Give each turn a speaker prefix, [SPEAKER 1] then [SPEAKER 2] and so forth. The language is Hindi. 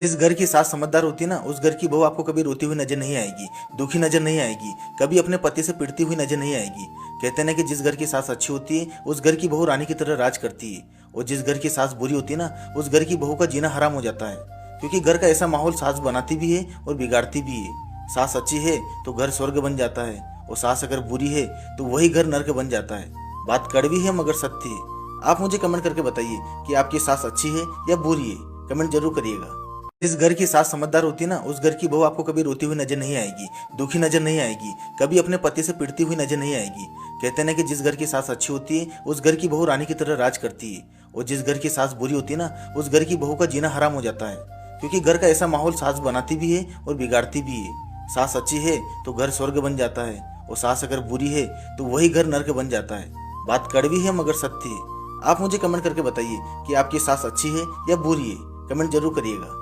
[SPEAKER 1] जिस घर की सास समझदार होती है ना, उस घर की बहू आपको कभी रोती हुई नजर नहीं आएगी, दुखी नजर नहीं आएगी, कभी अपने पति से पिटती हुई नजर नहीं आएगी। कहते हैं ना कि जिस घर की सास अच्छी होती है उस घर की बहू रानी की तरह राज करती है, और जिस घर की सास बुरी होती है ना, उस घर की बहू का जीना हराम हो जाता है। क्योंकि घर का ऐसा माहौल सास बनाती भी है और बिगाड़ती भी है। सास अच्छी है तो घर स्वर्ग बन जाता है, और सास अगर बुरी है तो वही घर नर्क बन जाता है। बात कड़वी है मगर सत्य है। आप मुझे कमेंट करके बताइए कि आपकी सास अच्छी है या बुरी है, कमेंट जरूर करिएगा। जिस घर की सास समझदार होती है ना, उस घर की बहू आपको कभी रोती हुई नजर नहीं आएगी, दुखी नजर नहीं आएगी, कभी अपने पति से पिटती हुई नजर नहीं आएगी। कहते हैं ना कि जिस घर की सास अच्छी होती है उस घर की बहू रानी की तरह राज करती है, और जिस घर की सास बुरी होती है ना, उस घर की बहू का जीना हराम हो जाता है। क्योंकि घर का ऐसा माहौल सास बनाती भी है और बिगाड़ती भी है। सास अच्छी है तो घर स्वर्ग बन जाता है, और सास अगर बुरी है तो वही घर नर्क बन जाता है। बात कड़वी है मगर सत्य है। आप मुझे कमेंट करके बताइए कि आपकी सास अच्छी है या बुरी है, कमेंट जरूर करिएगा।